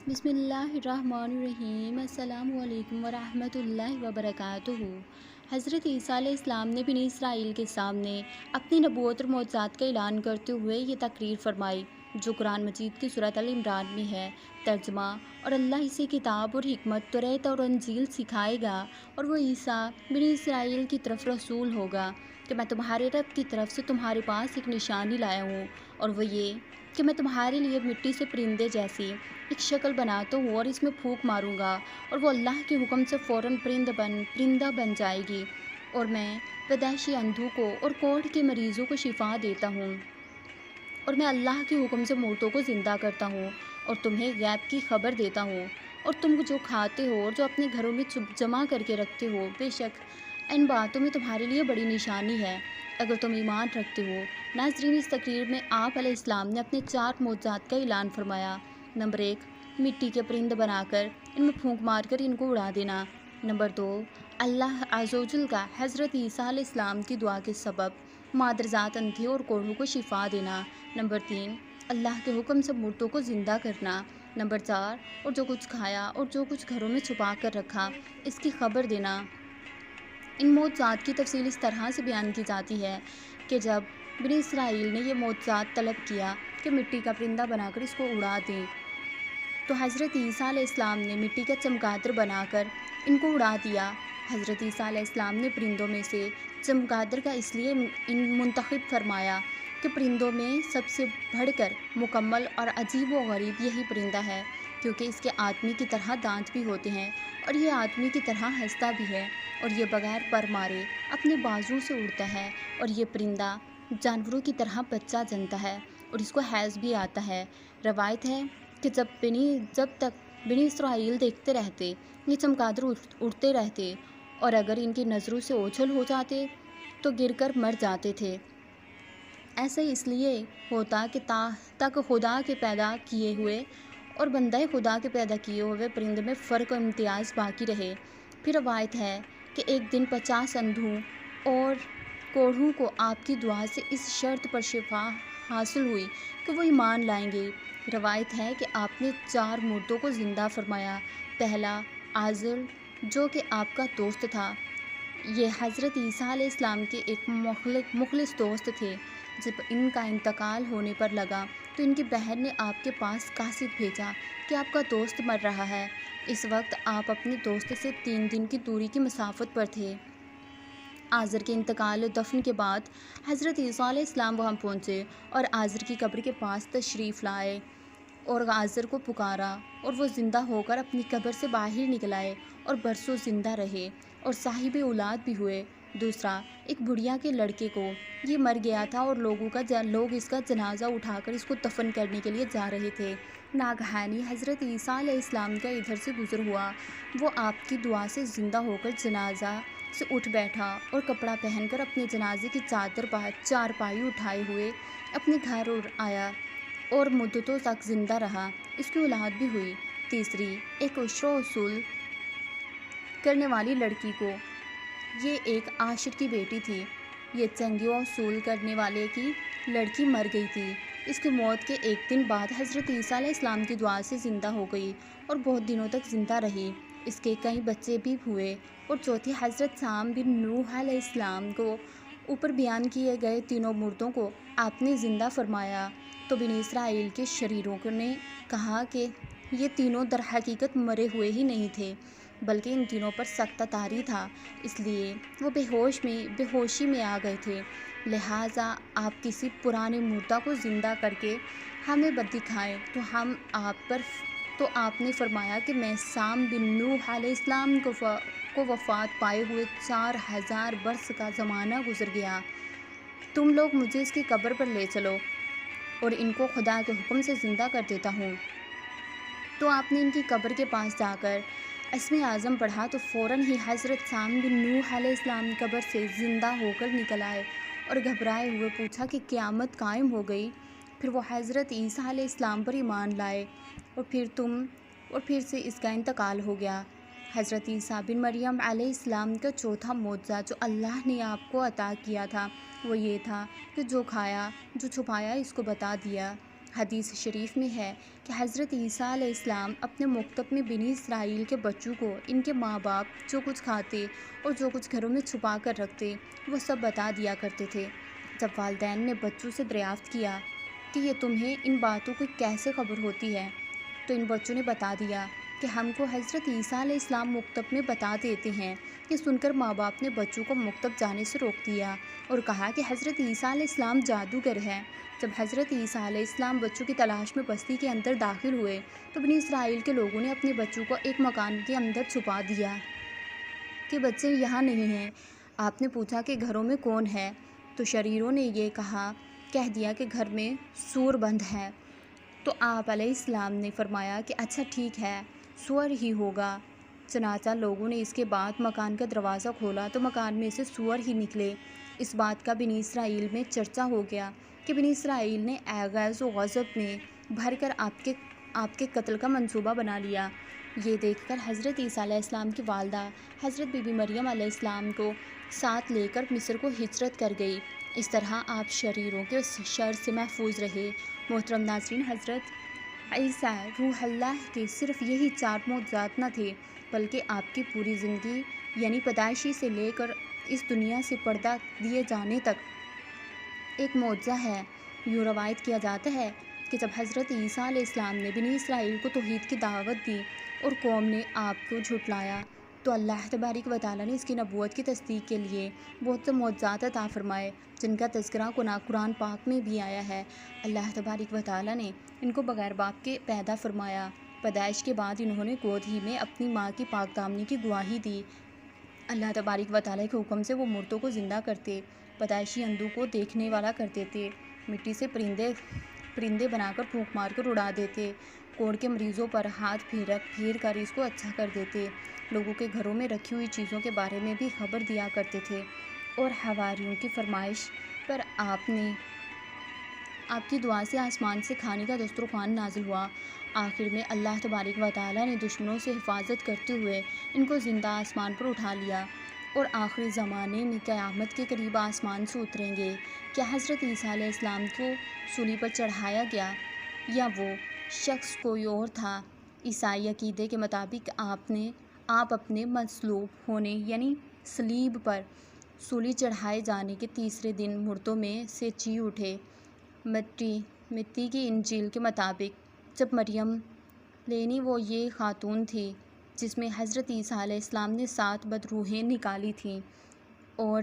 بسم اللہ الرحمن الرحیم۔ السلام علیکم ورحمۃ اللہ وبرکاتہ۔ حضرت عیسیٰ علیہ السلام نے بنی اسرائیل کے سامنے اپنی نبوت اور معجزات کا اعلان کرتے ہوئے یہ تقریر فرمائی جو قرآن مجید کی سورۃ ال عمران میں ہے۔ ترجمہ: اور اللہ اسے کتاب اور حکمت، توریت اور انجیل سکھائے گا، اور وہ عیسیٰ بنی اسرائیل کی طرف رسول ہوگا کہ میں تمہارے رب کی طرف سے تمہارے پاس ایک نشانی لایا ہوں، اور وہ یہ کہ میں تمہارے لیے مٹی سے پرندے جیسی ایک شکل بناتا ہوں اور اس میں پھونک ماروں گا، اور وہ اللہ کے حکم سے فوراً پرندہ بن جائے گی، اور میں پیدائشی اندھوں کو اور کوڑھ کے مریضوں کو شفا دیتا ہوں، اور میں اللہ کے حکم سے مردوں کو زندہ کرتا ہوں، اور تمہیں غیب کی خبر دیتا ہوں، اور تم جو کھاتے ہو اور جو اپنے گھروں میں جمع کر کے رکھتے ہو، بے شک ان باتوں میں تمہارے لیے بڑی نشانی ہے اگر تم ایمان رکھتے ہو۔ ناظرین، اس تقریر میں آپ علیہ السلام نے اپنے 4 معجزات کا اعلان فرمایا۔ نمبر 1، مٹی کے پرند بنا کر ان میں پھونک مار کر ان کو اڑا دینا۔ نمبر 2، اللہ عز و جل کا حضرت عیسیٰ علیہ السلام کی دعا کے سبب مادرزاد اندھے اور کوڑھوں کو شفا دینا۔ نمبر 3، اللہ کے حکم سے مردوں کو زندہ کرنا۔ نمبر 4، اور جو کچھ کھایا اور جو کچھ گھروں میں چھپا کر رکھا اس کی خبر دینا۔ ان معجزات کی تفصیل اس طرح سے بیان کی جاتی ہے کہ جب بنی اسرائیل نے یہ معجزات طلب کیا کہ مٹی کا پرندہ بنا کر اس کو اڑا دیں، تو حضرت عیسیٰ علیہ السلام نے مٹی کا چمگادڑ بنا کر ان کو اڑا دیا۔ حضرت عیسیٰ علیہ السلام نے پرندوں میں سے چمگادڑ کا اس لیے منتخب فرمایا کہ پرندوں میں سب سے بڑھ کر مکمل اور عجیب و غریب یہی پرندہ ہے، کیونکہ اس کے آدمی کی طرح دانت بھی ہوتے ہیں، اور یہ آدمی کی طرح ہنستا بھی ہے، اور یہ بغیر پر مارے اپنے بازوں سے اڑتا ہے، اور یہ پرندہ جانوروں کی طرح بچہ جنتا ہے، اور اس کو حیض بھی آتا ہے۔ روایت ہے کہ جب تک بنی اسرائیل دیکھتے رہتے یہ چمگادڑ اڑتے رہتے، اور اگر ان کی نظروں سے اوجھل ہو جاتے تو گر کر مر جاتے تھے۔ ایسا اس لیے ہوتا کہ تک خدا کے پیدا کیے ہوئے اور بندہ خدا کے پیدا کیے ہوئے پرند میں فرق و امتیاز باقی رہے۔ پھر روایت ہے کہ ایک دن 50 اندھوں اور کوڑھوں کو آپ کی دعا سے اس شرط پر شفا حاصل ہوئی کہ وہ ایمان لائیں گے۔ روایت ہے کہ آپ نے 4 مردوں کو زندہ فرمایا۔ پہلا، آزر، جو کہ آپ کا دوست تھا۔ یہ حضرت عیسیٰ علیہ السلام کے ایک مخلص دوست تھے۔ جب ان کا انتقال ہونے پر لگا تو ان کی بہن نے آپ کے پاس قاصد بھیجا کہ آپ کا دوست مر رہا ہے۔ اس وقت آپ اپنے دوست سے 3 دن کی دوری کی مسافت پر تھے۔ آزر کے انتقال و دفن کے بعد حضرت عیسیٰ علیہ السلام وہاں پہنچے اور آزر کی قبر کے پاس تشریف لائے اور آزر کو پکارا، اور وہ زندہ ہو کر اپنی قبر سے باہر نکل آئے اور برسوں زندہ رہے اور صاحب اولاد بھی ہوئے۔ دوسرا، ایک بڑھیا کے لڑکے کو یہ مر گیا تھا اور لوگ اس کا جنازہ اٹھا کر اس کو دفن کرنے کے لیے جا رہے تھے۔ ناگہانی حضرت عیسیٰ علیہ السلام کا ادھر سے گزر ہوا، وہ آپ کی دعا سے زندہ ہو کر جنازہ سے اٹھ بیٹھا اور کپڑا پہن کر اپنے جنازے کی چارپائی اٹھائے ہوئے اپنے گھر آیا اور مدتوں تک زندہ رہا۔ اس کی اولاد بھی ہوئی۔ تیسری، ایک عشر و اصول کرنے والی لڑکی کو، یہ ایک عاشر کی بیٹی تھی۔ یہ چنگی و اصول کرنے والے کی لڑکی مر گئی تھی۔ اس کی موت کے ایک دن بعد حضرت عیسیٰ علیہ السلام کی دعا سے زندہ ہو گئی اور بہت دنوں تک زندہ رہی۔ اس کے کئی بچے بھی ہوئے۔ اور چوتھی، حضرت سام بن نوح علیہ السلام کو اوپر بیان کیے گئے تینوں مردوں کو آپ نے زندہ فرمایا تو بنی اسرائیل کے شریروں نے کہا کہ یہ تینوں در حقیقت مرے ہوئے ہی نہیں تھے، بلکہ ان تینوں پر سکتہ طاری تھا، اس لیے وہ بے ہوشی میں آ گئے تھے۔ لہٰذا آپ کسی پرانے مردہ کو زندہ کر کے ہمیں دکھائیں تو آپ نے فرمایا کہ میں سام بن نوح علیہ السلام کو وفات پائے ہوئے 4000 برس کا زمانہ گزر گیا۔ تم لوگ مجھے اس کی قبر پر لے چلو اور ان کو خدا کے حکم سے زندہ کر دیتا ہوں۔ تو آپ نے ان کی قبر کے پاس جا کر اسم اعظم پڑھا تو فوراً ہی حضرت سام بن نوح علیہ السلام قبر سے زندہ ہو کر نکل آئے اور گھبرائے ہوئے پوچھا کہ قیامت قائم ہو گئی؟ پھر وہ حضرت عیسیٰ علیہ السلام پر ایمان لائے اور پھر سے اس کا انتقال ہو گیا۔ حضرت عیسیٰ بن مریم علیہ السلام کا چوتھا معجزہ جو اللہ نے آپ کو عطا کیا تھا وہ یہ تھا کہ جو کھایا جو چھپایا اس کو بتا دیا۔ حدیث شریف میں ہے کہ حضرت عیسیٰ علیہ السلام اپنے مکتب میں بنی اسرائیل کے بچوں کو ان کے ماں باپ جو کچھ کھاتے اور جو کچھ گھروں میں چھپا کر رکھتے وہ سب بتا دیا کرتے تھے۔ جب والدین نے بچوں سے دریافت کیا کہ یہ تمہیں ان باتوں کی کیسے خبر ہوتی ہے، تو ان بچوں نے بتا دیا کہ ہم کو حضرت عیسیٰ علیہ السلام مکتب میں بتا دیتے ہیں۔ یہ سن کر ماں باپ نے بچوں کو مکتب جانے سے روک دیا اور کہا کہ حضرت عیسیٰ علیہ السلام جادوگر ہے۔ جب حضرت عیسیٰ علیہ السلام بچوں کی تلاش میں بستی کے اندر داخل ہوئے تو بنی اسرائیل کے لوگوں نے اپنے بچوں کو ایک مکان کے اندر چھپا دیا کہ بچے یہاں نہیں ہیں۔ آپ نے پوچھا کہ گھروں میں کون ہے، تو شریروں نے یہ کہہ دیا کہ گھر میں سور بند ہے۔ تو آپ علیہ السلام نے فرمایا کہ اچھا ٹھیک ہے، سور ہی ہوگا۔ چنانچہ لوگوں نے اس کے بعد مکان کا دروازہ کھولا تو مکان میں سے سور ہی نکلے۔ اس بات کا بنی اسرائیل میں چرچا ہو گیا کہ بنی اسرائیل نے غیظ و غضب میں بھر کر آپ کے قتل کا منصوبہ بنا لیا۔ یہ دیکھ کر حضرت عیسیٰ علیہ السلام کی والدہ حضرت بی بی مریم علیہ السلام کو ساتھ لے کر مصر کو ہجرت کر گئی۔ اس طرح آپ شریروں کے شر سے محفوظ رہے۔ محترم ناظرین، حضرت عیسیٰ روح اللہ کے صرف یہی 4 معجزات نہ تھے بلکہ آپ کی پوری زندگی یعنی پیدائشی سے لے کر اس دنیا سے پردہ دیے جانے تک ایک معجزہ ہے۔ یوں روایت کیا جاتا ہے کہ جب حضرت عیسیٰ علیہ السلام نے بنی اسرائیل کو توحید کی دعوت دی اور قوم نے آپ کو جھٹلایا تو اللہ تبارک و تعالیٰ نے اس کی نبوت کی تصدیق کے لیے بہت سے معجزات عطا فرمائے، جن کا تذکرہ قرآن پاک میں بھی آیا ہے۔ اللہ تبارک و تعالیٰ نے ان کو بغیر باپ کے پیدا فرمایا۔ پیدائش کے بعد انہوں نے گود ہی میں اپنی ماں کی پاک دامنی کی گواہی دی۔ اللہ تبارک و تعالیٰ کے حکم سے وہ مردوں کو زندہ کرتے، پیدائشی اندھوں کو دیکھنے والا کر دیتے، مٹی سے پرندے بنا کر پھونک مار کر اڑا دیتے، کوڑ کے مریضوں پر ہاتھ پھیر کر اس کو اچھا کر دیتے، لوگوں کے گھروں میں رکھی ہوئی چیزوں کے بارے میں بھی خبر دیا کرتے تھے، اور حواریوں کی فرمائش پر آپ کی دعا سے آسمان سے کھانے کا دسترخوان نازل ہوا۔ آخر میں اللہ تبارک و تعالیٰ نے دشمنوں سے حفاظت کرتے ہوئے ان کو زندہ آسمان پر اٹھا لیا، اور آخری زمانے میں قیامت کے قریب آسمان سے اتریں گے۔ کیا حضرت عیسیٰ علیہ السلام کو صلیب پر چڑھایا گیا یا وہ شخص کوئی اور تھا؟ عیسائی عقیدے کے مطابق آپ اپنے مصلوب ہونے یعنی صلیب پر سولی چڑھائے جانے کے تیسرے دن مردوں میں سے جی اٹھے۔ متی کی انجیل کے مطابق جب مریم لینی وہ یہ خاتون تھی جس میں حضرت عیسیٰ علیہ السلام نے 7 بدروحیں نکالی تھیں، اور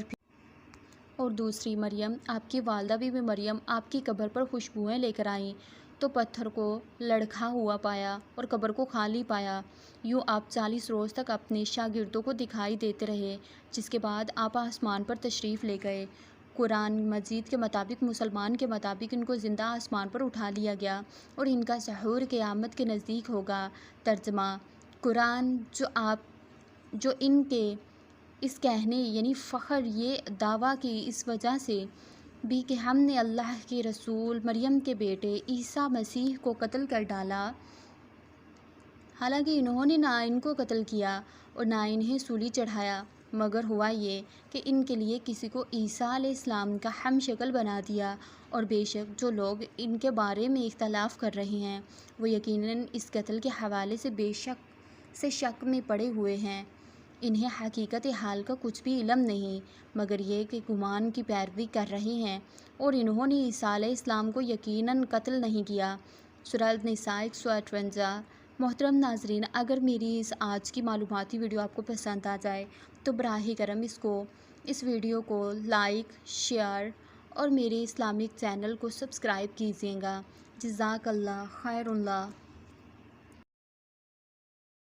دوسری مریم آپ کی والدہ بی بی مریم آپ کی قبر پر خوشبوئیں لے کر آئیں تو پتھر کو لڑکھا ہوا پایا اور قبر کو خالی پایا۔ یوں آپ 40 روز تک اپنے شاگردوں کو دکھائی دیتے رہے، جس کے بعد آپ آسمان پر تشریف لے گئے۔ قرآن مجید کے مطابق مسلمان کے مطابق ان کو زندہ آسمان پر اٹھا لیا گیا اور ان کا ظہور قیامت کے نزدیک ہوگا۔ ترجمہ: قرآن جو ان کے اس کہنے یعنی فخر یہ دعویٰ کی اس وجہ سے بھی کہ ہم نے اللہ کے رسول مریم کے بیٹے عیسیٰ مسیح کو قتل کر ڈالا، حالانکہ انہوں نے نہ ان کو قتل کیا اور نہ انہیں سولی چڑھایا، مگر ہوا یہ کہ ان کے لیے کسی کو عیسیٰ علیہ السلام کا ہم شکل بنا دیا، اور بے شک جو لوگ ان کے بارے میں اختلاف کر رہے ہیں وہ یقیناً اس قتل کے حوالے سے شک میں پڑے ہوئے ہیں۔ انہیں حقیقت حال کا کچھ بھی علم نہیں مگر یہ کہ گمان کی پیروی کر رہے ہیں، اور انہوں نے عیسیٰ علیہ السلام کو یقیناً قتل نہیں کیا۔ سورہ النساء 158۔ محترم ناظرین، اگر میری اس آج کی معلوماتی ویڈیو آپ کو پسند آ جائے تو براہ کرم اس ویڈیو کو لائک، شیئر اور میرے اسلامک چینل کو سبسکرائب کیجیے گا۔ جزاک اللہ خیر اللہ۔